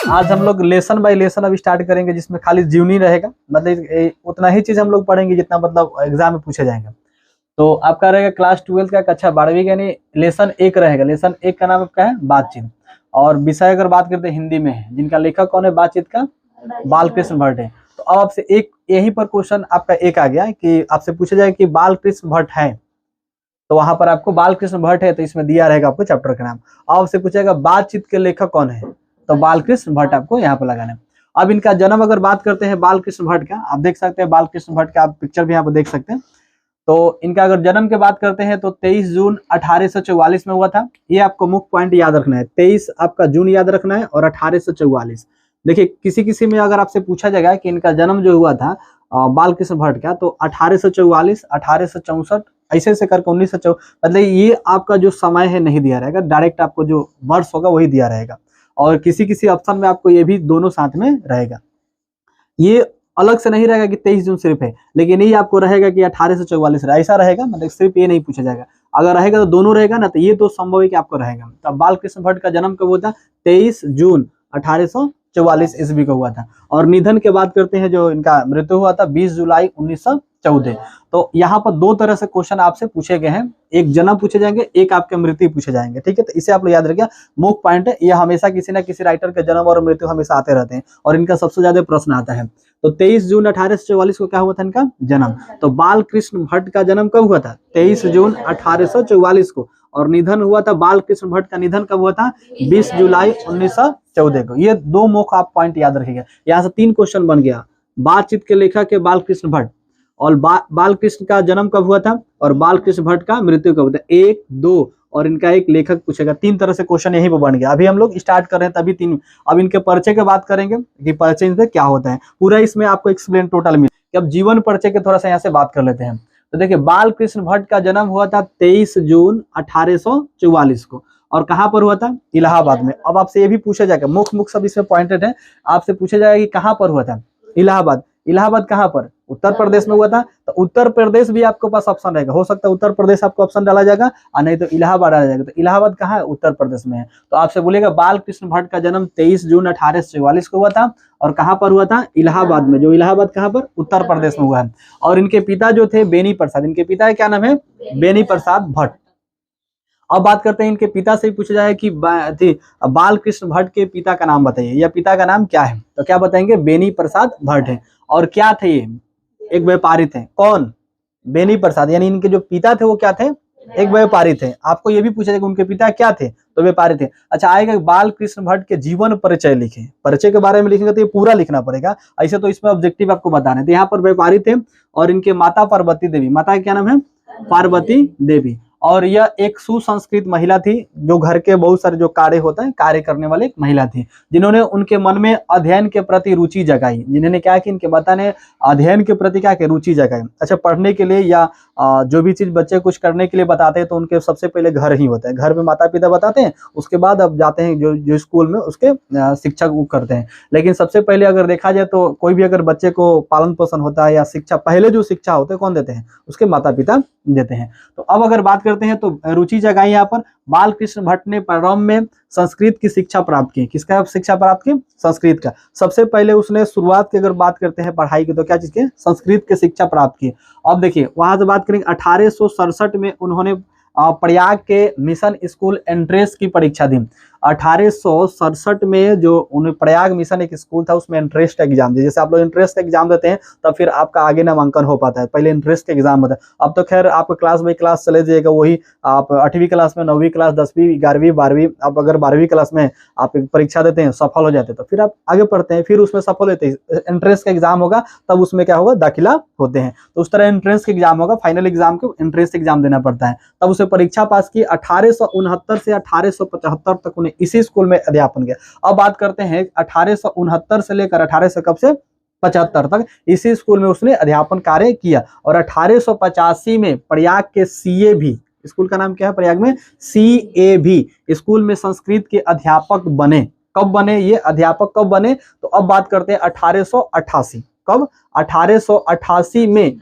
आज हम लोग लेसन बाय लेसन अब स्टार्ट करेंगे, जिसमें खाली जीवनी रहेगा, मतलब उतना ही चीज हम लोग पढ़ेंगे जितना मतलब एग्जाम में पूछे जाएंगे। तो आपका रहेगा क्लास 12 का कक्षा 12वीं का, यानी लेसन 1 रहेगा। लेसन 1 का नाम आपका है बातचीत, और विषय अगर बात करते हैं हिंदी में है, जिनका लेखक कौन है बातचीत का, बालकृष्ण भट्ट है। तो अब आपसे एक यहीं पर क्वेश्चन आपका एक आ गया कि आपसे पूछा जाए कि बालकृष्ण भट्ट है, तो वहां पर आपको बालकृष्ण भट्ट है तो इसमें दिया रहेगा आपको चैप्टर का नाम। अब आपसे पूछेगा बातचीत के लेखक कौन है, तो बालकृष्ण भट्ट आपको यहाँ पर लगाना है। अब इनका जन्म अगर बात करते हैं बालकृष्ण भट्ट का, आप देख सकते हैं बालकृष्ण भट्ट का, आप पिक्चर भी यहाँ पर देख सकते हैं। तो इनका अगर जन्म की बात करते हैं तो 23 जून 1844 में हुआ था। ये आपको मुख्य पॉइंट याद रखना है, 23 आपका जून याद रखना है और 1844। देखिए किसी किसी में अगर आपसे पूछा जाएगा कि इनका जन्म जो हुआ था बालकृष्ण भट्ट का, तो 1844, 1864 ऐसे ऐसे करके 1904, मतलब ये आपका जो समय है नहीं दिया रहेगा, डायरेक्ट आपको जो वर्ष होगा वही दिया रहेगा। और किसी किसी ऑप्शन में आपको ये भी दोनों साथ में रहेगा, ये अलग से नहीं रहेगा कि 23 जून सिर्फ है, लेकिन ये आपको रहेगा कि 1844 ऐसा रहेगा, मतलब सिर्फ ये नहीं पूछा जाएगा। अगर रहेगा तो दोनों रहेगा ना, तो ये तो संभव है कि आपको रहेगा। तो बालकृष्ण भट्ट का जन्म कब हुआ था, 23 जून 1844 ईस्वी को हुआ था। और निधन के बात करते हैं, जो इनका मृत्यु हुआ था 20 जुलाई 1914। तो यहाँ पर दो तरह से क्वेश्चन आपसे पूछे गए हैं, एक जन्म पूछे जाएंगे, एक आपके मृत्यु पूछे जाएंगे, ठीक है। तो इसे आप लोग याद रखिए, मुख्य पॉइंट है ये, हमेशा किसी ना किसी राइटर के जन्म और मृत्यु हमेशा आते रहते हैं और इनका सबसे ज्यादा प्रश्न आता है। तो 23 जून 1844 को क्या हुआ था इनका जन्म। तो बालकृष्ण भट्ट का जन्म कब हुआ था, 23 जून 1844 को, और निधन हुआ था बालकृष्ण भट्ट का निधन कब हुआ था, 20 जुलाई 1914 को। ये दो मुख्य आप पॉइंट याद रखिएगा। यहाँ से 3 क्वेश्चन बन गया, बातचीत के लेखक है बालकृष्ण भट्ट, और बालकृष्ण का जन्म कब हुआ था, और बालकृष्ण भट्ट का मृत्यु कब हुआ था, 1, 2 और इनका एक लेखक पूछेगा। 3 तरह से क्वेश्चन यहीं पर बन गया। अभी हम लोग स्टार्ट कर रहे हैं तभी 3। अब इनके परिचय की बात करेंगे कि परिचय इनसे क्या होता है, पूरा इसमें आपको एक्सप्लेन टोटल मिले। अब जीवन परिचय के थोड़ा सा यहाँ से बात कर लेते हैं। तो देखिए बालकृष्ण भट्ट का जन्म हुआ था 23 जून 1844 को, और कहाँ पर हुआ था, इलाहाबाद में। अब आपसे ये भी पूछा जाएगा, मुख्य सब इसमें पॉइंटेड है, आपसे पूछा जाएगा कि कहाँ पर हुआ था, इलाहाबाद। इलाहाबाद कहाँ पर, उत्तर प्रदेश में हुआ था। तो उत्तर प्रदेश भी आपके पास ऑप्शन रहेगा, हो सकता है उत्तर प्रदेश आपको ऑप्शन डाला जाएगा, और नहीं तो इलाहाबाद डाला जाएगा। तो इलाहाबाद कहाँ है, उत्तर प्रदेश में है। तो आपसे बोलेगा बालकृष्ण भट्ट का जन्म 23 जून 1844 को हुआ था, और कहाँ पर हुआ था, इलाहाबाद में। जो इलाहाबाद कहाँ पर, उत्तर प्रदेश में हुआ है। और इनके पिता जो थे बेनी प्रसाद, इनके पिता का क्या नाम है, बेनी प्रसाद भट्ट। अब बात करते हैं इनके पिता से ही पूछा जाए कि बालकृष्ण भट्ट के पिता का नाम बताइए, या पिता का नाम क्या है, तो क्या बताएंगे, बेनी प्रसाद भट्ट है। और क्या थे ये, एक व्यापारी थे। कौन, बेनी प्रसाद, यानी इनके जो पिता थे वो क्या थे, एक व्यापारी थे। आपको ये भी पूछा जाएगा उनके पिता क्या थे, तो व्यापारी थे। अच्छा आएगा बालकृष्ण भट्ट के जीवन परिचय लिखे, परिचय के बारे में लिखेंगे तो ये पूरा लिखना पड़ेगा, ऐसे तो इसमें ऑब्जेक्टिव आपको बताना है। तो यहाँ पर व्यापारी थे, और इनके माता पार्वती देवी, माता का क्या नाम है, पार्वती देवी। और यह एक सुसंस्कृत महिला थी, जो घर के बहुत सारे जो कार्य होते हैं कार्य करने वाली एक महिला थी, जिन्होंने उनके मन में अध्ययन के प्रति रुचि जगाई। जिन्होंने क्या कि इनके माता ने अध्ययन के प्रति क्या रुचि जगाई। अच्छा पढ़ने के लिए या जो भी चीज बच्चे कुछ करने के लिए बताते हैं तो उनके सबसे पहले घर ही होता है, घर में माता पिता बताते हैं, उसके बाद अब जाते हैं जो स्कूल में उसके शिक्षक वो करते हैं। लेकिन सबसे पहले अगर देखा जाए तो कोई भी अगर बच्चे को पालन पोषण होता है या शिक्षा, पहले जो शिक्षा होते हैं कौन देते हैं, उसके माता पिता देते हैं। तो अब अगर बात करते हैं तो रुचि जगाई यहाँ पर बालकृष्ण भट्ट ने प्रारंभ में संस्कृत की शिक्षा प्राप्त की। किसका शिक्षा प्राप्त की, संस्कृत का। सबसे पहले उसने शुरुआत की अगर बात करते हैं पढ़ाई की, तो क्या चीज की, संस्कृत की शिक्षा प्राप्त की। अब देखिए वहां से बात करेंगे 1867 में उन्होंने प्रयाग के मिशन स्कूल एंट्रेंस की परीक्षा दी। 1867 में जो उन्हें प्रयाग मिशन एक स्कूल था उसमें एंट्रेंस का एग्जाम दिया। जैसे आप लोग एंट्रेंस का एग्जाम देते हैं तब फिर आपका आगे नामांकन हो पाता है, पहले एंट्रेंस का एग्जाम होता है। अब तो खैर आपको क्लास बाई क्लास चले जाएगा, वही आप 8वीं क्लास में, 9वीं क्लास, 10वीं, 11वीं, 12वीं, आप अगर 12वीं क्लास में आप परीक्षा देते हैं सफल हो जाते हैं तो फिर आप आगे पढ़ते हैं, फिर उसमें सफल होते हैं। एंट्रेंस का एग्जाम होगा तब उसमें क्या होगा, दाखिला होते हैं। तो उस तरह एंट्रेंस का एग्जाम होगा, फाइनल एग्जाम को एंट्रेंस एग्जाम देना पड़ता है। तब उसे परीक्षा पास की। 1869 से 1875 तक उन्हें इसी स्कूल में अध्यापन किया। अब बात करते हैं 1869 से लेकर 1800 कब से 75 तक इसी स्कूल में उसने अध्यापन कार्य किया। और 1885 में प्रयाग के सीए भी, स्कूल का नाम क्या है प्रयाग में, सीए भी स्कूल में संस्कृत के अध्यापक बने। कब बने ये अध्यापक, कब बने, तो अब बात करते हैं 1888। कब, 1888 में,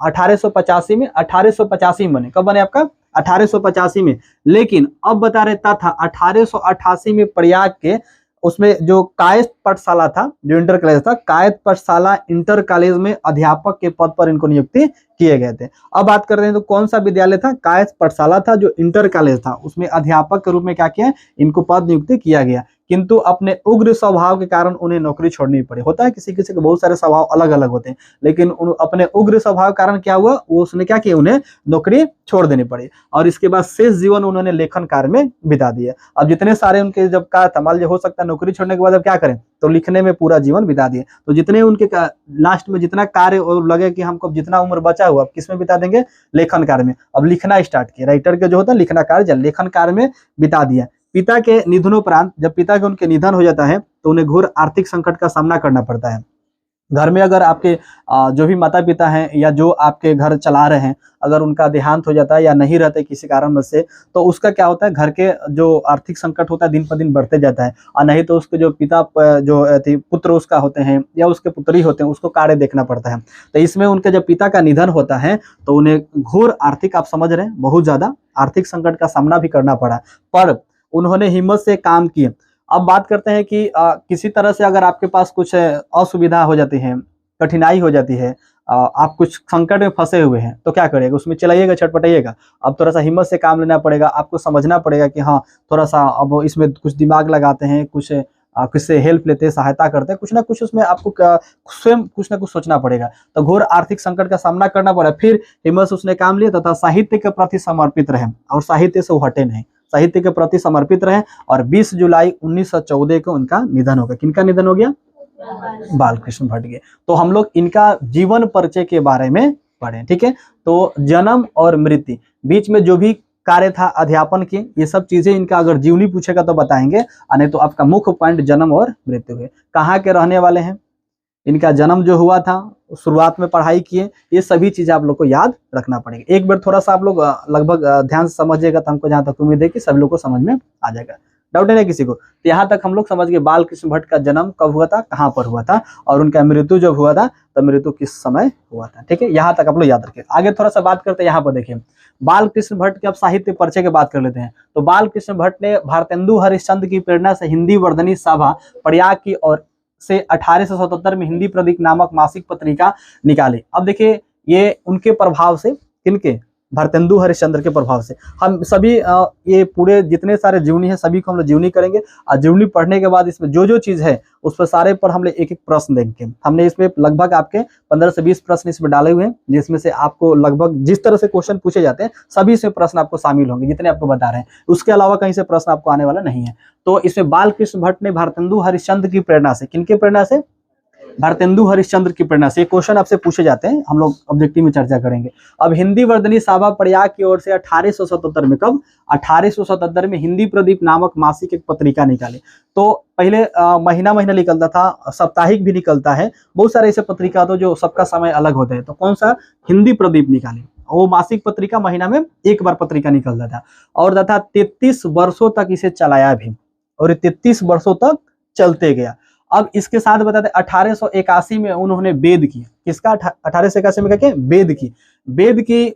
1885 में, 1885 में बने। कब बने आपका, 1885 में। लेकिन अब बता रहे था 1888 में प्रयाग के उसमें जो कायस्थ पाठशाला था, जो इंटर कॉलेज था, कायस्थ पाठशाला इंटर कॉलेज में अध्यापक के पद पर इनको नियुक्ति किए गए थे। अब बात करते हैं तो कौन सा विद्यालय था, कायस्थ पाठशाला था जो इंटर कॉलेज था, उसमें अध्यापक के रूप में क्या किया, इनको पद नियुक्ति किया गया। किंतु अपने उग्र स्वभाव के कारण उन्हें नौकरी छोड़नी पड़ी। होता है किसी किसी के बहुत सारे स्वभाव अलग अलग होते हैं, लेकिन अपने उग्र स्वभाव के कारण क्या हुआ, वो उसने क्या किया, उन्हें नौकरी छोड़ देनी पड़ी। और इसके बाद शेष जीवन उन्होंने लेखन कार्य में बिता दिया। अब जितने सारे उनके जब का तमाल हो सकता है नौकरी छोड़ने के बाद अब क्या करें, तो लिखने में पूरा जीवन बिता दिए। तो जितने उनके लास्ट में जितना कार्य और लगे कि हमको जितना उम्र बचा हुआ अब किस में बिता देंगे, लेखन कार्य में। अब लिखना स्टार्ट किया, राइटर के जो होता है लिखना कार्य लेखन कार्य में बिता दिया। पिता के निधनोपरांत जब पिता के उनके निधन हो जाता है तो उन्हें घोर आर्थिक संकट का सामना करना पड़ता है। घर में अगर आपके जो भी माता पिता हैं या जो आपके घर चला रहे हैं, अगर उनका देहांत हो जाता है या नहीं रहते किसी कारण से, तो उसका क्या होता है, घर के जो आर्थिक संकट होता है दिन पर दिन बढ़ते जाता है। और नहीं तो उसके जो पिता जो पुत्र उसका होते हैं या उसके पुत्री होते हैं, उसको कार्य देखना पड़ता है। तो इसमें उनके जब पिता का निधन होता है तो उन्हें घोर आर्थिक, आप समझ रहे हैं, बहुत ज्यादा आर्थिक संकट का सामना भी करना पड़ा, पर उन्होंने हिम्मत से काम किए। अब बात करते हैं कि किसी तरह से अगर आपके पास कुछ असुविधा हो जाती है, कठिनाई हो जाती है, आप कुछ संकट में फंसे हुए हैं, तो क्या करिएगा, उसमें चलाइएगा, छटपटाइएगा। अब थोड़ा सा हिम्मत से काम लेना पड़ेगा, आपको समझना पड़ेगा कि हाँ थोड़ा सा अब इसमें कुछ दिमाग लगाते हैं, कुछ किससे हेल्प लेते हैं, सहायता करते हैं, कुछ ना कुछ उसमें आपको स्वयं कुछ ना कुछ सोचना पड़ेगा। तो घोर आर्थिक संकट का सामना करना पड़ा, फिर हिम्मत से उसने काम लिया तथा साहित्य के प्रति समर्पित रहे और साहित्य से वो हटे नहीं, साहित्य के प्रति समर्पित रहे। और 20 जुलाई 1914 को उनका निधन हो गया। किनका निधन हो गया, बालकृष्ण भट्ट के। तो हम लोग इनका जीवन परिचय के बारे में पढ़े, ठीक है। तो जन्म और मृत्यु, बीच में जो भी कार्य था अध्यापन के, ये सब चीजें इनका अगर जीवनी पूछेगा तो बताएंगे, नहीं तो आपका मुख्य पॉइंट जन्म और मृत्यु है। कहाँ के रहने वाले हैं, इनका जन्म जो हुआ था, शुरुआत में पढ़ाई किए, ये सभी चीजें आप लोग को याद रखना पड़ेगा। एक बार थोड़ा सा आप लोग लगभग ध्यान से समझिएगा तो हमको जहां तक उम्मीद है कि सभी लोग को समझ में आ जाएगा। डाउट है ना किसी को? तो यहाँ तक हम लोग समझ गए बालकृष्ण भट्ट का जन्म कब हुआ था, कहाँ पर हुआ था, और उनका मृत्यु जब हुआ था तो मृत्यु किस समय हुआ था, ठीक है। यहाँ तक आप लोग याद रखिए। आगे थोड़ा सा बात करते हैं, यहाँ पर देखिए बालकृष्ण भट्ट के अब साहित्य परिचय की बात कर लेते हैं। तो बालकृष्ण भट्ट ने भारतेंदु हरिश्चंद्र की प्रेरणा से हिंदी वर्धनी सभा प्रयाग की और से 1877 में हिंदी प्रदीप नामक मासिक पत्रिका निकाली। अब देखिए ये उनके प्रभाव से, किनके, भारतेंदु हरिश्चंद्र के प्रभाव से। हम सभी ये पूरे जितने सारे जीवनी है सभी को हम लोग जीवनी करेंगे, और जीवनी पढ़ने के बाद इसमें जो जो चीज है उस पर सारे पर हम लोग एक एक प्रश्न देंगे। हमने इसमें लगभग आपके 15 से 20 प्रश्न इसमें डाले हुए हैं, जिसमें से आपको लगभग जिस तरह से क्वेश्चन पूछे जाते हैं सभी इसमें प्रश्न आपको शामिल होंगे, जितने आपको बता रहे हैं। उसके अलावा कहीं से प्रश्न आपको आने वाला नहीं है। तो इसमें बालकृष्ण भट्ट ने भारतेंदु हरिश्चंद्र की प्रेरणा से, किनके प्रेरणा से, भारतेंदु हरिश्चंद्र की प्रेरणा से, क्वेश्चन आपसे पूछे जाते हैं, हम लोग ऑब्जेक्टिव में चर्चा करेंगे। अब हिंदी वर्धनी सभा प्रयाग की ओर से 1877 में, कब, 1877 में हिंदी प्रदीप नामक मासिक एक पत्रिका निकाली। तो पहले महीना महीना निकलता था, साप्ताहिक भी निकलता है, बहुत सारे ऐसे पत्रिका तो जो सबका समय अलग होता है। तो कौन सा, हिंदी प्रदीप निकाली। वो मासिक पत्रिका महीना में एक बार पत्रिका निकलता था, और तथा 33 वर्षों तक इसे चलाया भी, और 33 वर्षों तक चलते गया। अब इसके साथ बताते 1881 में उन्होंने वेद की, किसका, 1881 में क्या किया, वेद की, वेद की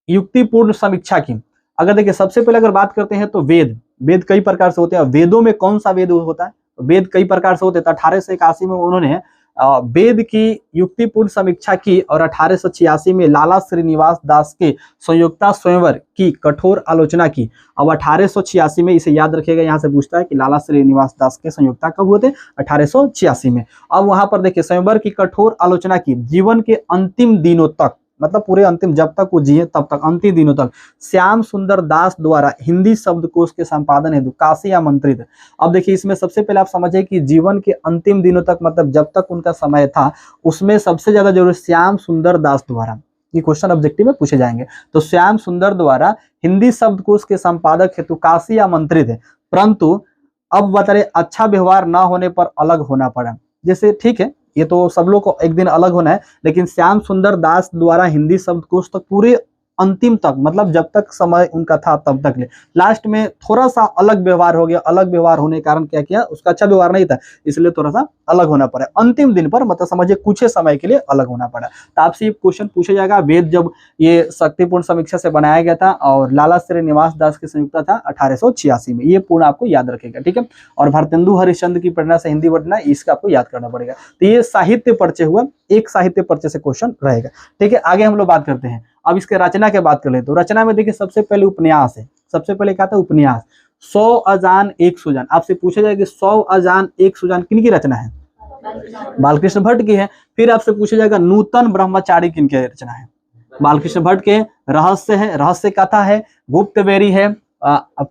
युक्तिपूर्ण समीक्षा की। अगर देखिए सबसे पहले अगर बात करते हैं तो वेद, वेद कई प्रकार से होते हैं। वेदों में कौन सा वेद होता है, वेद कई प्रकार से होते हैं। तो 1881 में उन्होंने वेद की युक्तिपूर्ण समीक्षा की, और 1886 में लाला श्रीनिवास दास के संयुक्ता स्वयंवर की कठोर आलोचना की। अब 1886 में, इसे याद रखिएगा, यहाँ से पूछता है कि लाला श्रीनिवास दास के संयुक्ता कब हुए थे, 1886 में। अब वहां पर देखिए स्वयंवर की कठोर आलोचना की। जीवन के अंतिम दिनों तक, मतलब पूरे अंतिम, जब तक वो जिए तब तक, अंतिम दिनों तक श्याम सुंदर दास द्वारा हिंदी शब्दकोश के संपादन हेतु काशी आमंत्रित। अब देखिए इसमें सबसे पहले आप समझिए कि जीवन के अंतिम दिनों तक, मतलब जब तक उनका समय था, उसमें सबसे ज्यादा जरूरी श्याम सुंदर दास द्वारा, ये क्वेश्चन ऑब्जेक्टिव में पूछे जाएंगे। तो श्याम सुंदर द्वारा हिंदी शब्दकोश के संपादक हेतु काशी आमंत्रित है, परंतु अब बता रहे अच्छा व्यवहार न होने पर अलग होना पड़ा। जैसे ठीक है, ये तो सब लोग को एक दिन अलग होना है, लेकिन श्याम सुंदर दास द्वारा हिंदी शब्दकोश तक पूरे अंतिम तक, मतलब जब तक समय उनका था तब तक ले। लास्ट में थोड़ा सा अलग व्यवहार हो गया, अलग व्यवहार होने के कारण क्या किया, उसका अच्छा व्यवहार नहीं था इसलिए थोड़ा सा अलग होना पड़ा अंतिम दिन पर, मतलब समझिए कुछ ही समय के लिए अलग होना पड़ा। तो आपसे ये क्वेश्चन पूछा जाएगा, वेद जब ये शक्तिपूर्ण समीक्षा से बनाया गया था और लाला श्रीनिवास दास की संयुक्ता था 1886 में, ये पूर्ण आपको याद रखेगा, ठीक है। और भारतेंदु हरिश्चंद्र की प्रेरणा से हिंदी बढ़ना, इसका आपको याद करना पड़ेगा। तो ये साहित्य परिचय हुआ, एक साहित्य परिचय से क्वेश्चन रहेगा, ठीक है। आगे हम लोग बात करते हैं, अब इसके रचना की बात कर ले तो रचना में देखिए सबसे पहले उपन्यास है, सबसे पहले क्या था उपन्यास। 100 अजान 1 सुजान, आपसे पूछा जाए कि 100 अजान 1 सुजान किन की रचना है, बालकृष्ण भट्ट की है। फिर आपसे पूछा जाएगा नूतन ब्रह्मचारी किन की रचना है, बालकृष्ण भट्ट के। रहस्य है, रहस्य कथा है, गुप्तवेरी है,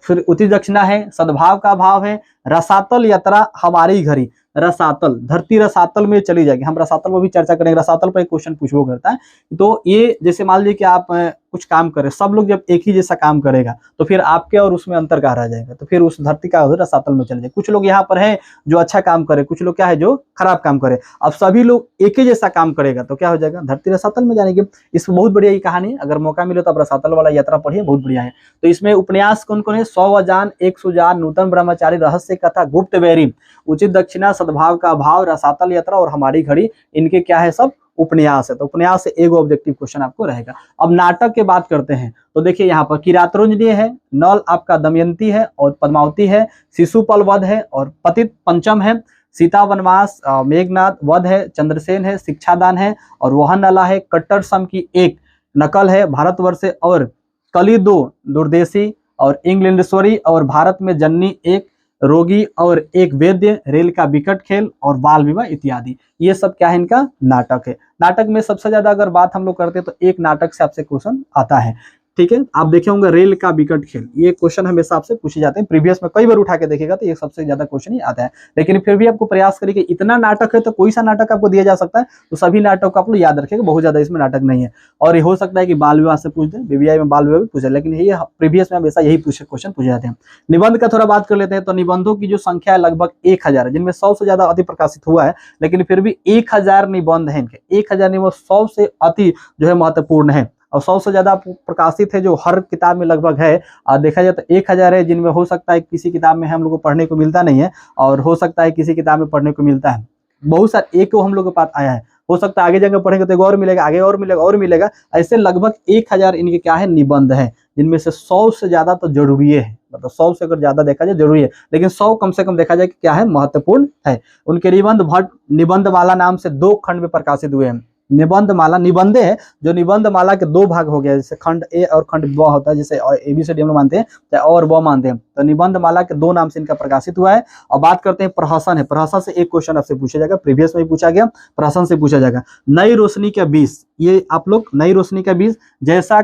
फिर उति दक्षिणा है, सद्भाव का भाव है, रसातल यात्रा हमारी घड़ी, रसातल धरती रसातल में चली जाएगी, हम रसातल पर भी चर्चा करेंगे, रसातल पर एक क्वेश्चन पूछो करता है। तो ये जैसे मान लीजिए कि आप कुछ काम करें, सब लोग जब एक ही जैसा काम करेगा तो फिर आपके और उसमें अंतर कहाँ रह जाएगा, तो फिर उस धरती का रसातल में चले जाएगा। कुछ लोग यहाँ पर है जो अच्छा काम करे, कुछ लोग क्या है जो खराब काम करे, अब सभी लोग एक ही जैसा काम करेगा तो क्या हो जाएगा, धरती रसातल में जाएगी। इसमें बहुत बढ़िया ये कहानी है, अगर मौका मिले तो आप रसातल वाला यात्रा पढ़िए, बहुत बढ़िया है। तो इसमें उपन्यास कौन कौन है, 100 अजान 1 सुजान, नूतन ब्रह्मचारी, रहस्य कथा, गुप्तवेरी, उचित दक्षिणा, सद्भाव का भाव, रसातल यात्रा और हमारी घड़ी, इनके क्या है सब उपन्यास है। तो उपन्यास से एक ऑब्जेक्टिव क्वेश्चन आपको रहेगा। अब नाटक की बात करते हैं तो देखिए यहाँ पर किरातरुंजनी है, नल आपका दमयंती है और पद्मावती है, शिशुपाल वध है और पतित पंचम है, सीता वनवास, मेघनाथ वध है, चंद्रसेन है, शिक्षादान है और वहनला है, कट्टर सम की एक नकल है, भारतवर्ष और कली 2 दुर्देशी और इंग्लैंडेश्वरी और भारत में जननी एक रोगी और एक वैद्य, रेल का विकट खेल और बाल विवाह इत्यादि, ये सब क्या है इनका नाटक है। नाटक में सबसे ज्यादा अगर बात हम लोग करते हैं तो एक नाटक से आपसे क्वेश्चन आता है, ठीक है। आप देखे होंगे रेल का विकट खेल, ये क्वेश्चन हमेशा आपसे पूछे जाते हैं, प्रीवियस में कई बार उठा के देखेगा तो ये सबसे ज्यादा क्वेश्चन ही आता है। लेकिन फिर भी आपको प्रयास करिए, इतना नाटक है तो कोई सा नाटक आपको दिया जा सकता है, तो सभी नाटक को आप लोग याद रखेगा, बहुत ज्यादा इसमें नाटक नहीं है। और ये हो सकता है कि बाल विवाह से पूछ दे, बीबीआई में बाल विवाह भी पूछे, लेकिन ये प्रीवियस में हमेशा यही क्वेश्चन पूछे जाते हैं। निबंध का थोड़ा बात कर लेते हैं, तो निबंधों की जो संख्या है लगभग 1000 है, जिनमें 100 से ज्यादा अति प्रकाशित हुआ है, लेकिन फिर भी 1000 निबंध है इनके, 1000 निबंध 100 से अति जो है महत्वपूर्ण है और 100 से ज्यादा प्रकाशित है जो हर किताब में लगभग है। और देखा जाए तो 1000 है जिनमें हो सकता है किसी किताब में हम लोग को पढ़ने को मिलता नहीं है और हो सकता है किसी किताब में पढ़ने को मिलता है, बहुत सारे एक को हम लोग के पास आया है, हो सकता है आगे जाकर पढ़ेंगे तो एक और मिलेगा, आगे और मिलेगा और मिलेगा, ऐसे लगभग 1000 इनके क्या है निबंध है, जिनमें से 100 से ज्यादा तो जरूरी है, मतलब 100 से अगर ज्यादा देखा जाए जरूरी है, लेकिन 100 कम से कम देखा जाए कि क्या है महत्वपूर्ण है। उनके निबंध भट्ट निबंधमाला नाम से 2 खंड में प्रकाशित हुए हैं। निबंधमाला निबंधे है जो निबंधमाला के 2 भाग हो गया, जैसे खंड ए और खंड ब होता है, जैसे ABCD हम लोग मानते हैं चाहे और ब मानते हैं, तो निबंधमाला के 2 नाम से इनका प्रकाशित हुआ है। और बात करते हैं प्रहसन है, प्रहसन से एक क्वेश्चन आपसे पूछा जाएगा, प्रीवियस में भी पूछा गया, प्रहसन से पूछा जाएगा। नई रोशनी का बीज, ये आप लोग नई रोशनी का बीज, जैसा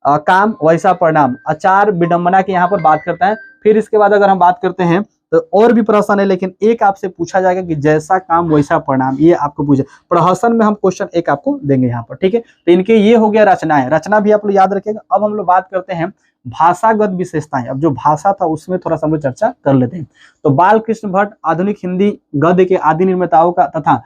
काम वैसा परिणाम, आचार विडंबना की यहाँ पर बात करता है। फिर इसके बाद अगर हम बात करते हैं तो और भी प्रहसन है, लेकिन एक आपसे पूछा जाएगा कि जैसा काम वैसा परिणाम, ये आपको पूछे प्रहसन में हम क्वेश्चन एक आपको देंगे यहाँ पर, ठीक है। तो इनके ये हो गया रचनाएं, रचना भी आप लोग याद रखिएगा। अब हम लोग बात करते हैं भाषागत विशेषताएं, अब जो भाषा था उसमें थोड़ा सा हम लोग चर्चा कर लेते हैं। तो बालकृष्ण भट्ट आधुनिक हिंदी गद्य के आदि निर्माताओं का तथा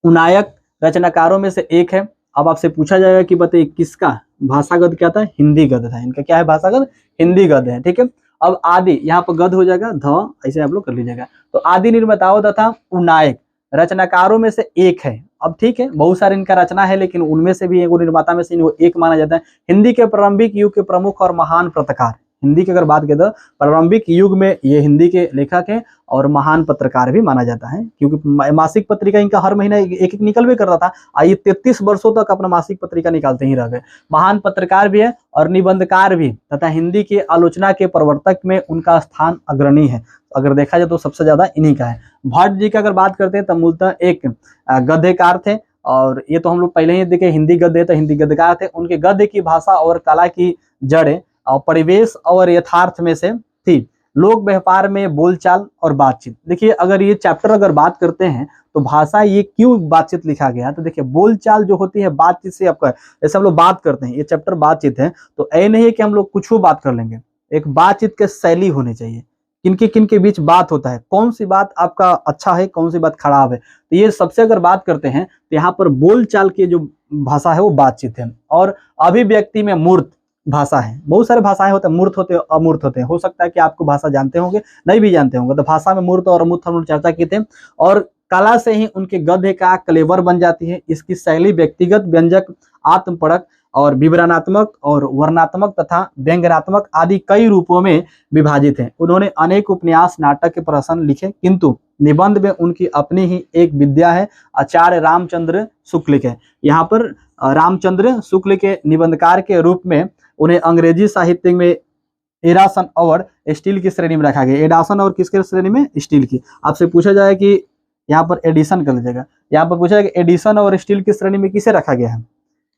उनायक रचनाकारों में से एक है। अब आपसे पूछा जाएगा कि बताइए किसका भाषागत क्या था, हिंदी गद्य था, इनका क्या है भाषागत हिंदी गद्य है, ठीक है। अब आदि यहाँ पर गद हो जाएगा ध, ऐसे आप लोग कर लीजिएगा। तो आदि निर्माताओं तथा उनायक रचनाकारों में से एक है। अब ठीक है बहुत सारे इनका रचना है, लेकिन उनमें से भी एक निर्माता में से एक माना जाता है। हिंदी के प्रारंभिक युग के प्रमुख और महान पत्रकार, हिंदी की अगर बात करें तो प्रारंभिक युग में ये हिंदी के लेखक हैं और महान पत्रकार भी माना जाता है, क्योंकि मासिक पत्रिका इनका हर महीना एक एक निकल भी करता था। आइए 33 वर्षों तक अपना मासिक पत्रिका निकालते ही रह गए। महान पत्रकार भी है और निबंधकार भी, तथा हिंदी की आलोचना के प्रवर्तक में उनका स्थान अग्रणी है। अगर देखा जाए तो सबसे ज्यादा इन्हीं का है। भट्ट जी की अगर बात करते हैं तो मूलतः एक गद्यकार थे, और ये तो हम लोग पहले ही देखे हिंदी गद्य तो हिंदी गद्यकार थे। उनके गद्य की भाषा और कला की जड़ें और परिवेश और यथार्थ में से थी, लोक व्यवहार में बोलचाल और बातचीत। देखिए अगर ये चैप्टर अगर बात करते हैं तो भाषा ये क्यों बातचीत लिखा गया है, तो देखिए बोलचाल जो होती है बातचीत से आपका, जैसे हम लोग बात करते हैं, ये चैप्टर बातचीत है, तो ऐ नहीं है कि हम लोग कुछ बात कर लेंगे, एक बातचीत की शैली होनी चाहिए, किन के बीच बात होता है, कौन सी बात आपका अच्छा है, कौन सी बात खराब है। तो ये सबसे अगर बात करते हैं तो यहाँ पर बोलचाल की जो भाषा है वो बातचीत है। और अभिव्यक्ति में मूर्त भाषा है। बहुत सारे भाषाएं होते हैं, मूर्त होते हैं, अमूर्त होते हैं। हो सकता है कि आपको भाषा जानते होंगे, नहीं भी जानते होंगे। तो भाषा में मूर्त और अमूर्त हम लोग चर्चा की थे। और कला से ही उनके गद्य का कलेवर बन जाती है। इसकी शैली व्यक्तिगत, व्यंजक, आत्मपरक और विवरणात्मक और वर्णात्मक तथा व्यंग्यात्मक आदि कई रूपों में विभाजित है। उन्होंने अनेक उपन्यास, नाटक के प्रहसन लिखे, किंतु निबंध में उनकी अपनी ही एक विद्या है। आचार्य रामचंद्र शुक्ल के, यहाँ पर रामचंद्र शुक्ल के निबंधकार के रूप में उन्हें अंग्रेजी साहित्य में एडासन और स्टील की श्रेणी में रखा गया। एडासन और किसके श्रेणी में? स्टील की। आपसे पूछा जाए कि यहाँ पर एडिशन कर लीजिएगा, यहाँ पर पूछा जाए कि एडिशन और स्टील की श्रेणी में किसे रखा गया है?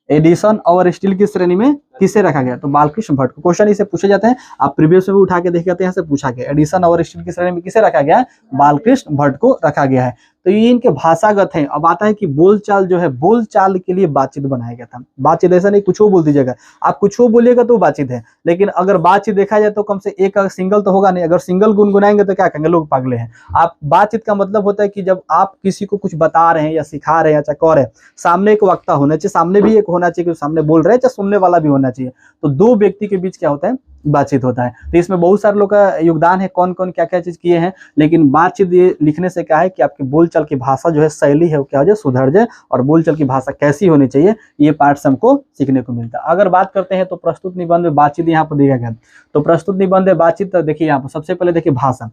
एडिशन और स्टील की श्रेणी में किसे रखा गया? तो बालकृष्ण भट्ट को। क्वेश्चन इसे पूछे जाते हैं, आप प्रीवियस में भी उठा के देख जाते हैं, यहाँ से पूछा गया एडिशन और स्टील की श्रेणी में किसे रखा गया है? बालकृष्ण भट्ट को रखा गया है। तो ये इनके भाषागत है। अब आता है कि बोलचाल जो है, बोलचाल के लिए बातचीत बनाया गया था। बातचीत ऐसा नहीं कुछ बोल दीजिएगा, आप कुछ बोलिएगा तो बातचीत है, लेकिन अगर बातचीत देखा जाए तो कम से एक सिंगल तो होगा नहीं। अगर सिंगल गुनगुनाएंगे तो क्या कहेंगे, लोग पागले हैं। आप बातचीत का मतलब होता है कि जब आप किसी को कुछ बता रहे हैं या सिखा रहे हैं या चाहे कह रहे हैं, सामने एक वक्ता होना चाहिए, सामने भी एक होना चाहिए कि सामने बोल रहे हैं, चाहे सुनने वाला भी होना चाहिए। तो दो व्यक्ति के बीच क्या होता है? बातचीत होता है। तो इसमें बहुत सारे लोग का योगदान है, कौन कौन क्या क्या चीज किए हैं। लेकिन बातचीत ये लिखने से क्या है कि आपकी बोलचाल की भाषा जो है, शैली है, वो क्या हो जाए? सुधर जाए। और बोलचाल की भाषा कैसी होनी चाहिए, ये पार्ट से हमको सीखने को मिलता है। अगर बात करते हैं तो प्रस्तुत निबंध में बातचीत यहाँ पर दिया गया। तो प्रस्तुत निबंध में बातचीत देखिए, यहाँ पर सबसे पहले देखिए भाषा।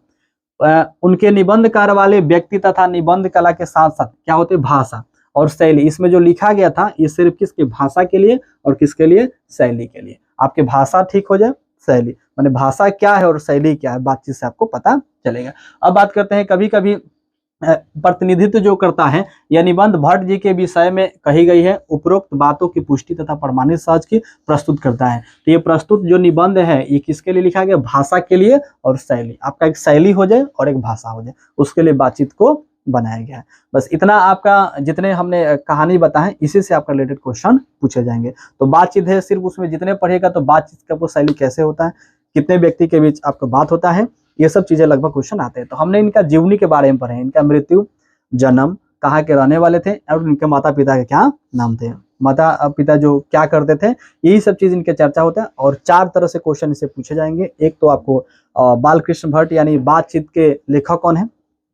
उनके निबंधकार वाले व्यक्ति तथा निबंध कला के साथ साथ क्या होते? भाषा और शैली। इसमें जो लिखा गया था ये सिर्फ किसके? भाषा के लिए और किसके लिए? शैली के लिए। आपकी भाषा ठीक हो जाए, शैली माने भाषा क्या है और शैली क्या है, बातचीत से आपको पता चलेगा। अब बात करते हैं, कभी कभी प्रतिनिधित्व जो करता है यह निबंध भट्ट जी के विषय में कही गई है, उपरोक्त बातों की पुष्टि तथा प्रमाणित साक्ष्य की प्रस्तुत करता है। तो ये प्रस्तुत जो निबंध है ये किसके लिए लिखा गया? भाषा के लिए और शैली। आपका एक शैली हो जाए और एक भाषा हो जाए, उसके लिए बातचीत को बनाया गया है। बस इतना आपका जितने हमने कहानी बताए इसी से आपका रिलेटेड क्वेश्चन पूछे जाएंगे। तो बातचीत है, सिर्फ उसमें जितने पढ़ेगा तो बातचीत का वो शैली कैसे होता है, कितने व्यक्ति के बीच आपका बात होता है, ये सब चीजें लगभग क्वेश्चन आते हैं। तो हमने इनका जीवनी के बारे में पढ़े, इनका मृत्यु, जन्म, कहाँ के रहने वाले थे और इनके माता पिता के क्या नाम थे, माता पिता जो क्या करते थे, यही सब चीज इनके चर्चा होता है। और 4 तरह से क्वेश्चन इसे पूछे जाएंगे। एक तो आपको बालकृष्ण भट्ट यानी बातचीत के लेखक कौन है,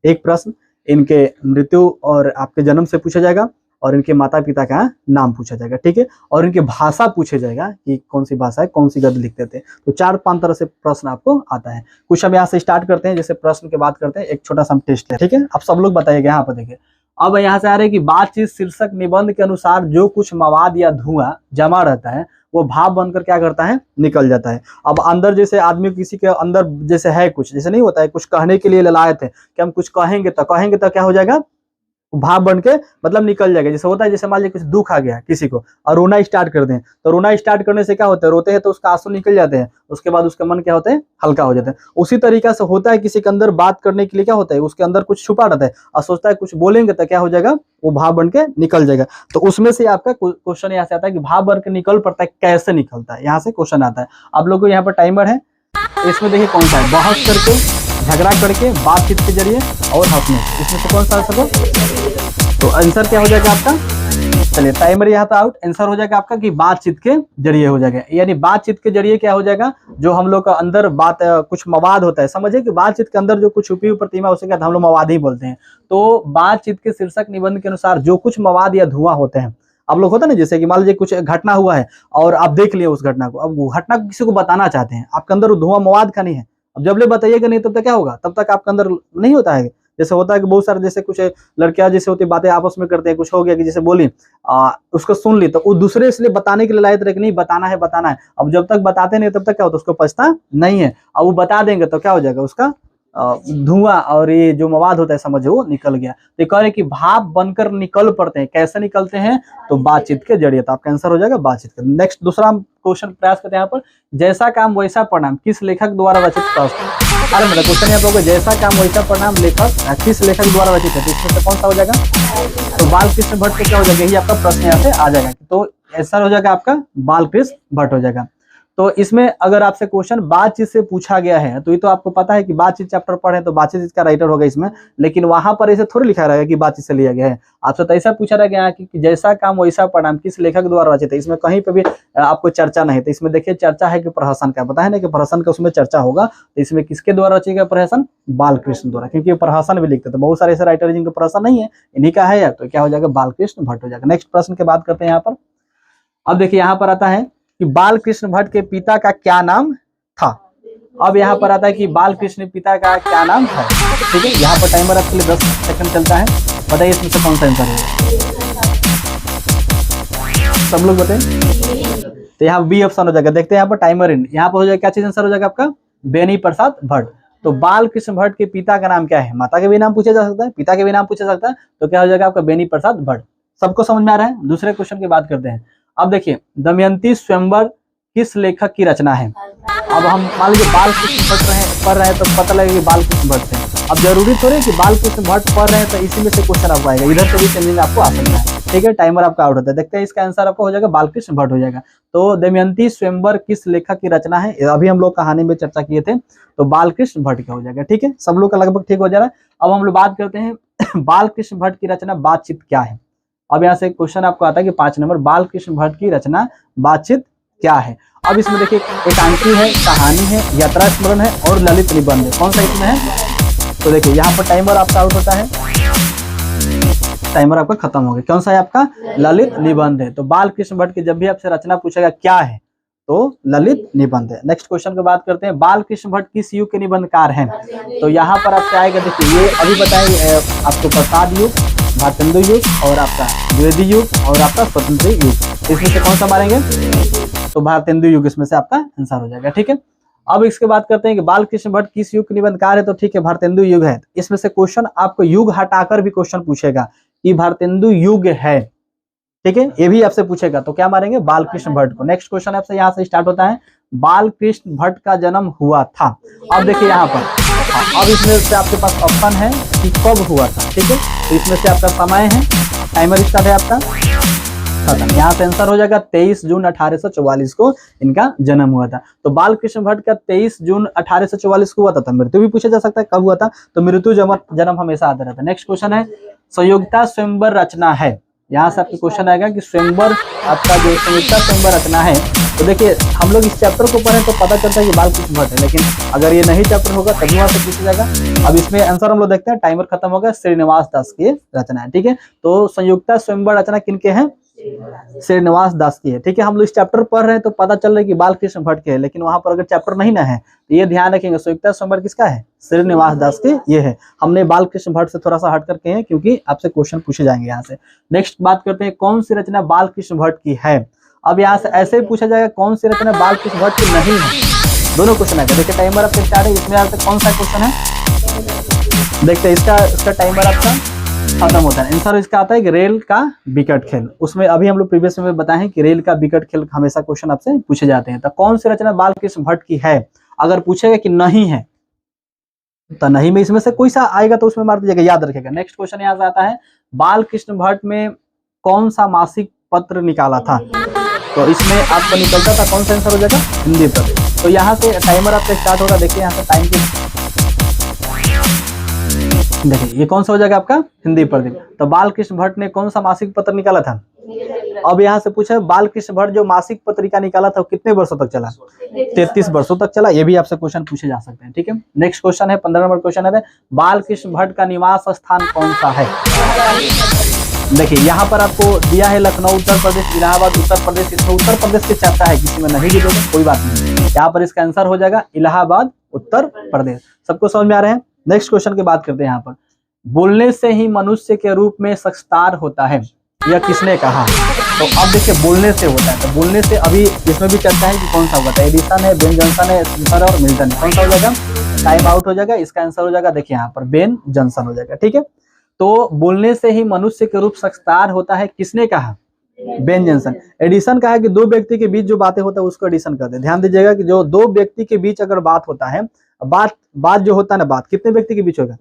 एक प्रश्न। इनके मृत्यु और आपके जन्म से पूछा जाएगा और इनके माता पिता का नाम पूछा जाएगा, ठीक है। और इनकी भाषा पूछे जाएगा कि कौन सी भाषा है, कौन सी गद्य लिखते थे। तो 4-5 तरह से प्रश्न आपको आता है। कुछ हम यहाँ से स्टार्ट करते हैं, जैसे प्रश्न की बात करते हैं, एक छोटा सा टेस्ट है, ठीक है। आप सब लोग बताइएगा, यहाँ पर देखिए। अब यहाँ से आ रहा है कि बातचीत शीर्षक निबंध के अनुसार जो कुछ मवाद या धुआं जमा रहता है वो भाप बनकर क्या करता है, निकल जाता है। अब अंदर जैसे आदमी किसी के अंदर जैसे है कुछ, जैसे नहीं होता है कुछ कहने के लिए ललायत है कि हम कुछ कहेंगे तो क्या हो जाएगा, भाप बन के मतलब निकल जाएगा। जैसे होता है, जैसे मान लीजिए कुछ दुख आ गया किसी को और रोना स्टार्ट कर दें, तो रोना स्टार्ट करने से क्या होता है, रोते हैं तो उसका आंसू निकल जाते हैं, उसके बाद उसका मन क्या होता है, हल्का हो जाता है। उसी तरीका से होता है किसी के अंदर बात करने के लिए क्या होता है, उसके अंदर कुछ छुपा रहता है और सोचता है कुछ बोलेंगे तो क्या हो जाएगा, वो भाप बन के निकल जाएगा। तो उसमें से आपका क्वेश्चन यहाँ से आता है कि भाप बन के निकल पड़ता है, कैसे निकलता है, यहाँ से क्वेश्चन आता है। आप लोगों को यहाँ पर टाइमर है, इसमें देखिए कौन सा है, बहस करके, झगड़ा करके, बातचीत के जरिए और हंसने, इसमें से कौन सा सको। तो आंसर क्या हो जाएगा आपका, चलिए टाइमर यहाँ पे आउट, आंसर हो जाएगा आपका कि बातचीत के जरिए हो जाएगा। यानी बातचीत के जरिए क्या हो जाएगा, जो हम लोग का अंदर बात कुछ मवाद होता है, समझिए कि बातचीत के अंदर जो कुछ छुपी हुई प्रतिमा उसे क्या हम लोग मवाद ही बोलते हैं। तो बातचीत के शीर्षक निबंध के अनुसार जो कुछ मवाद या धुआं होते हैं, आप लोग होता है ना, जैसे कि मान लीजिए कुछ घटना हुआ है और आप देख लिए उस घटना को, अब वो घटना को किसी को बताना चाहते हैं, आपके अंदर धुआं मवाद का नहीं है, अब जब ले बताइएगा नहीं तब तक क्या होगा, तब तक आपके अंदर नहीं होता है। जैसे होता है कि बहुत सारे जैसे कुछ लड़कियां जैसे होती बातें आपस में करते हैं, कुछ हो गया कि जैसे बोली उसको सुन ली तो वो दूसरे इसलिए बताने के लिए लायक रहे कि नहीं बताना है बताना है, अब जब तक बताते नहीं तब तक क्या होता है, उसको पछता नहीं है। अब वो बता देंगे तो क्या हो जाएगा, उसका धुआं और ये जो मवाद होता है समझो वो निकल गया। तो कह रहे कि भाप बनकर निकल पड़ते हैं, कैसे निकलते हैं, तो बातचीत के जरिए। तो आपका आंसर हो जाएगा बातचीत के। नेक्स्ट दूसरा क्वेश्चन प्रयास करते हैं यहाँ पर, जैसा काम वैसा परिणाम किस लेखक द्वारा रचित प्रश्न। अरे मेरा क्वेश्चन यहाँ पर, जैसा काम वैसा परिणाम लेखक किस लेखक द्वारा रचित है, तो इसमें से कौन सा हो जाएगा, तो बालकृष्ण भट्ट का क्या हो जाएगा, यही आपका प्रश्न यहाँ से आ जाएगा। तो आंसर हो जाएगा आपका बालकृष्ण भट्ट हो जाएगा। तो इसमें अगर आपसे क्वेश्चन बातचीत से पूछा गया है तो ये तो आपको पता है कि बातचीत चैप्टर पढ़े तो बातचीत इसका राइटर होगा इसमें, लेकिन वहां पर ऐसे थोड़ी लिखा रहेगा कि बातचीत से लिया गया है। आपसे तो ऐसा पूछा रहेगा कि जैसा काम वैसा परिणाम किस लेखक द्वारा रचित है, इसमें कहीं पे भी आपको चर्चा नहीं। तो इसमें देखिए चर्चा है कि प्रहसन का, पता है ना कि प्रहसन का उसमें चर्चा होगा, तो इसमें किसके द्वारा रचिएगा प्रहसन, बालकृष्ण द्वारा, क्योंकि प्रहसन भी लिखते थे बहुत सारे ऐसे राइटर जिनका प्रहसन नहीं है, इन्हीं का है, तो क्या हो जाएगा बालकृष्ण भट्ट हो जाएगा। नेक्स्ट प्रश्न की बात करते हैं यहाँ पर। अब देखिए यहाँ पर आता है कि बालकृष्ण भट्ट के पिता का क्या नाम था। अब यहाँ पर आता है कि बालकृष्ण पिता का क्या नाम था, ठीक है। यहाँ पर टाइमर आपके लिए 10 सेकंड चलता है, बताइए इसमें से कौन सा आंसर है, सब लोग बताएं। तो यहाँ बी ऑप्शन हो जाएगा, देखते हैं यहाँ पर टाइमर इन, यहाँ पर हो जाएगा क्या चीज आंसर हो जाएगा आपका, बेनी प्रसाद भट्ट। तो बालकृष्ण भट्ट के पिता का नाम क्या है, माता के भी नाम पूछा जा सकता है, पिता के भी नाम पूछा जा सकता है, तो क्या हो जाएगा आपका बेनी प्रसाद भट्ट। सबको समझ में आ रहा है। दूसरे क्वेश्चन की बात करते हैं। अब देखिए दमयंती स्वयंवर किस लेखक की रचना है। अब हम मान लीजिए बालकृष्ण भट्ट पढ़ रहे हैं तो पता लगेगा कि बालकृष्ण भट्ट है। अब जरूरी थोड़ी कि बालकृष्ण भट्ट पढ़ रहे हैं तो इसी में से क्वेश्चन आपको आएगा, इधर से भी चेंजिंग आपको आ सकता है, ठीक है। टाइमर आपका आउट होता है, देखते हैं इसका आंसर आपको हो जाएगा बालकृष्ण भट्ट हो जाएगा। तो दमयंती स्वयंवर किस लेखक की रचना है, अभी हम लोग कहानी में चर्चा किए थे, तो बालकृष्ण भट्ट का हो जाएगा, ठीक है। सब लोग का लगभग ठीक हो जा रहा है। अब हम लोग बात करते हैं बालकृष्ण भट्ट की रचना बातचीत क्या है। अब यहाँ से क्वेश्चन आपको आता है कि 5 नंबर, बालकृष्ण भट्ट की रचना बातचीत क्या है। अब इसमें देखिए एकांकी है, कहानी है, यात्रा स्मरण है और ललित निबंध है, कौन सा इसमें है। तो देखिए यहाँ पर टाइमर आपका आउट होता है, टाइमर आपका खत्म हो गया। कौन सा है आपका, ललित निबंध है। तो बालकृष्ण भट्ट की जब भी आपसे रचना पूछेगा क्या है तो ललित निबंध है। नेक्स्ट क्वेश्चन की बात करते हैं, बालकृष्ण भट्ट किस युग के निबंधकार हैं। तो यहाँ पर आपसे आएगा, देखिए ये अभी बताए आपको प्रसाद युग, भारतेंदु युग और आपका द्विवेदी युग और आपका स्वतंत्र युग, इसमें से कौन सा मारेंगे, तो भारतेंदु युग इसमें से आपका आंसर हो जाएगा, ठीक है। अब इसके बात करते हैं कि बालकृष्ण भट्ट किस युग के निबंधकार है, तो ठीक है भारतेंदु युग है। इसमें से क्वेश्चन आपको युग हटाकर भी क्वेश्चन पूछेगा कि भारतेंदु युग है, ठीक है, ये भी आपसे पूछेगा, तो क्या मारेंगे, बालकृष्ण भट्ट को। नेक्स्ट क्वेश्चन आपसे यहाँ से स्टार्ट होता है, बालकृष्ण भट्ट का जन्म हुआ था। अब देखिए यहाँ पर, अब इसमें से आपके पास ऑप्शन है कि कब हुआ था, ठीक है। तो इसमें से आपका समय है, टाइमर स्टार्ट है आपका खत्म। यहाँ से आंसर हो जाएगा 23 जून 1844 को इनका जन्म हुआ था। तो बालकृष्ण भट्ट का 23 जून 1844 को हुआ था। मृत्यु भी पूछा जा सकता है कब हुआ था, तो मृत्यु जन्म हमेशा आता रहता है। नेक्स्ट क्वेश्चन है, संयोगिता स्वयंवर रचना है। यहाँ से आपके क्वेश्चन आएगा कि स्वयंवर आपका जो संयोगिता स्वयंवर रचना है, तो देखिए हम लोग इस चैप्टर को पढ़ें तो पता चलता है कि बालकृष्ण भट्ट है, लेकिन अगर ये नहीं चैप्टर होगा तभी वहां से पूछा जाएगा। अब इसमें आंसर हम लोग देखते हैं, टाइमर खत्म होगा, श्रीनिवास दास की रचना है, ठीक है। तो संयुक्ता स्वयंवर रचना किनके हैं, श्रीनिवास दास की है, ठीक है। हम लोग इस चैप्टर पढ़ रहे हैं तो पता चल रहा है कि बालकृष्ण भट्ट के है, लेकिन वहां पर अगर चैप्टर नहीं ना है तो ये ध्यान रखेंगे संयुक्ता स्वयंवर किसका है, श्रीनिवास दास के ये है। हमने बालकृष्ण भट्ट से थोड़ा सा हट करके हैं क्योंकि आपसे क्वेश्चन पूछे जाएंगे यहाँ से। नेक्स्ट बात करते हैं, कौन सी रचना बालकृष्ण भट्ट की है। अब यहाँ से ऐसे ही पूछा जाएगा कौन सी रचना बालकृष्ण भट्ट की नहीं है, दोनों क्वेश्चन आएगा। देखिए टाइमर आपका स्टार्ट है, इसमें आपसे कौन सा क्वेश्चन है, देखते हैं इसका टाइमर आपका खत्म होता है। आंसर इसका आता है कि रेल का विकट खेल। उसमें अभी हम लोग प्रीवियस में बताए हैं कि रेल का विकट खेल हमेशा क्वेश्चन आपसे पूछे जाते हैं। तो कौन सी रचना बालकृष्ण भट्ट की है, अगर पूछेगा कि नहीं है तो नहीं में इसमें से कोई सा आएगा तो उसमें मार दीजिएगा, याद रखेगा। नेक्स्ट क्वेश्चन यहाँ से आता है, बालकृष्ण भट्ट में कौन सा मासिक पत्र निकाला था। तो इसमें आपको निकलता था कौन सा आंसर हो जाएगा, हिंदी प्रदेश। तो यहाँ से टाइमर आपका स्टार्ट होगा, देखिए यहाँ से टाइम की देखिए ये कौन सा हो जाएगा आपका, हिंदी प्रदीप। तो बालकृष्ण भट्ट ने कौन सा मासिक पत्र निकाला था। अब यहाँ से पूछा बालकृष्ण भट्ट जो मासिक पत्रिका निकाला था वो कितने वर्षों तक चला, 33 वर्षों तक चला। ये भी आपसे क्वेश्चन पूछे जा सकते हैं, ठीक है। नेक्स्ट क्वेश्चन है 15 नंबर क्वेश्चन है, बालकृष्ण भट्ट का निवास स्थान कौन सा है। देखिए यहाँ पर आपको दिया है लखनऊ उत्तर प्रदेश, इलाहाबाद उत्तर प्रदेश। इसमें उत्तर प्रदेश की चर्चा है, किसी में नहीं दिया कोई बात नहीं, यहाँ पर इसका आंसर हो जाएगा इलाहाबाद उत्तर प्रदेश। सबको समझ में आ रहे हैं। नेक्स्ट क्वेश्चन की बात करते हैं, यहाँ पर बोलने से ही मनुष्य के रूप में संस्कार होता है, यह किसने कहा। तो अब देखिए बोलने से होता है, तो बोलने से अभी इसमें भी चर्चा है कि कौन सा होगा, तो एडिसन है, बेन जॉनसन है, स्मिथर और मिल्टन, कौन सा हो जाएगा, टाइम आउट हो जाएगा। इसका आंसर हो जाएगा देखिए यहाँ पर बेन जॉनसन हो जाएगा, ठीक है। तो बोलने से ही मनुष्य के रूप संस्कार होता है, किसने कहा, बेन जॉनसन। एडिसन कहा कि दो व्यक्ति के बीच जो बातें होता है उसको एडिसन कहते हैं। ध्यान दीजिएगा कि जो दो व्यक्ति के बीच अगर बात होता है, बात जो होता है ना, बात कितने व्यक्ति के बीच होगा,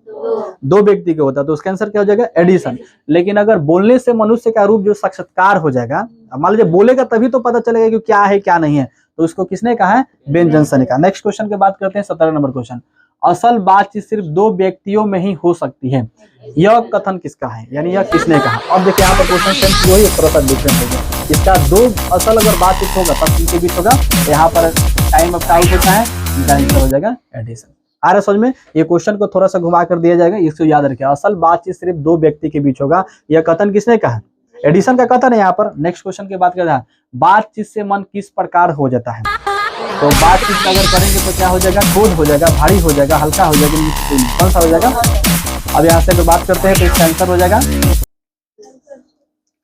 दो व्यक्ति के होता है, तो उसका आंसर क्या हो जाएगा, एडिशन। लेकिन अगर बोलने से मनुष्य का रूप जो साक्षात्कार हो जाएगा अब मान लीजिए बोलेगा तभी तो पता चलेगा कि क्या है क्या नहीं है, तो इसको किसने कहा है, बेन जॉनसन ने कहा। नेक्स्ट क्वेश्चन की बात करते हैं 17 नंबर क्वेश्चन। असल बातचीत सिर्फ दो व्यक्तियों में ही हो सकती है, यह कथन किसका है, यानी यह किसने कहा। अब देखिए यहाँ पर क्वेश्चन सेंस जो है थोड़ा सा डिफरेंट होगा। इसका दो असल अगर बातचीत होगा तब इनके बीच होगा, यहाँ पर टाइम ऑफ आउट होता है, इनका आंसर हो जाएगा एडिसन। आ रहा समझ में, ये क्वेश्चन को थोड़ा सा घुमा कर दिया जाएगा, इसको याद रखिए। असल बातचीत सिर्फ दो व्यक्ति के बीच होगा, यह कथन किसने कहा, एडिसन का कथन है यहाँ पर। नेक्स्ट क्वेश्चन की बात करते हैं, बातचीत से मन किस प्रकार हो जाता है। तो बातचीत अगर करेंगे तो क्या हो जाएगा, बोझ हो जाएगा, भारी हो जाएगा, हल्का हो जाएगा, कौन सा हो जाएगा। अब यहाँ से अगर बात करते हैं तो इसका आंसर हो जाएगा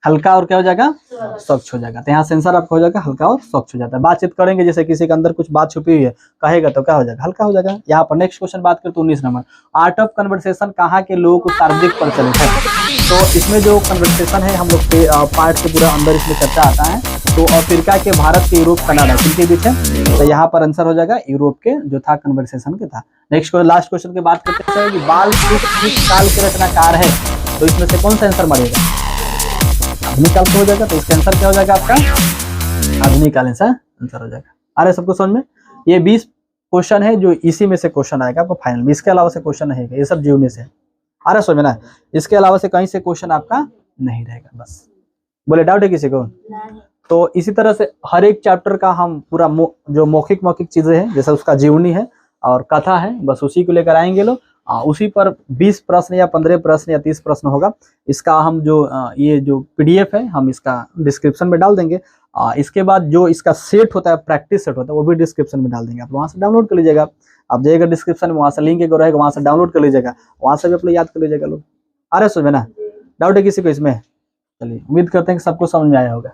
हल्का और क्या हो जाएगा, स्वच्छ हो जाएगा। तो यहाँ सेंसर आपका हो जाएगा हल्का और स्वच्छ हो जाता है। बातचीत करेंगे जैसे किसी के अंदर कुछ बात छुपी हुई है कहेगा तो क्या हो जाएगा, हल्का हो जाएगा। यहाँ पर नेक्स्ट क्वेश्चन बात करते हैं 19 नंबर, आर्ट ऑफ कन्वर्सेशन कहाँ के लोगों को सर्वाधिक प्रचलित है। तो इसमें जो कन्वर्सेशन है हम लोग के पार्ट से पूरा अंदर इसमें चर्चा आता है। तो अफ्रीका के, भारत के, यूरोप, कनाडा किनके बीच है, तो यहाँ पर आंसर हो जाएगा यूरोप के जो था कन्वर्सेशन के था। नेक्स्ट लास्ट क्वेश्चन की बात करते हैं कि बाल किस साल के रचनाकार है, तो इसमें से कौन सा आंसर मरेगा, आधुनिक काल हो जाएगा। तो इसका आंसर क्या हो जाएगा आपका, आधुनिक काल आंसर हो जाएगा। आ रहे सबको समझ में। ये 20 क्वेश्चन है जो इसी में से क्वेश्चन आएगा आपको फाइनल में, इसके अलावा से क्वेश्चन नहीं है, ये सब जीवनी से। आ रहा समझ में ना, इसके अलावा से कहीं से क्वेश्चन आपका नहीं रहेगा। बस बोले डाउट है किसी को। तो इसी तरह से हर एक चैप्टर का हम पूरा जो मौखिक चीजें हैं, जैसे उसका जीवनी है और कथा है, बस उसी को लेकर आएंगे लोग। उसी पर 20 प्रश्न या 15 प्रश्न या 30 प्रश्न होगा। इसका हम जो ये जो पीडीएफ है हम इसका डिस्क्रिप्शन में डाल देंगे। इसके बाद जो इसका सेट होता है, प्रैक्टिस सेट होता है, वो भी डिस्क्रिप्शन में डाल देंगे, आप वहाँ से डाउनलोड कर लीजिएगा। आप जाइएगा डिस्क्रिप्शन में, वहाँ से लिंक एक रहेगा, वहाँ से डाउनलोड कर लीजिएगा, वहाँ से भी आप लोग याद कर लीजिएगा लोग। आ रहे समझ में ना, डाउट है किसी को इसमें। चलिए उम्मीद करते हैं कि सबको समझ में आया होगा।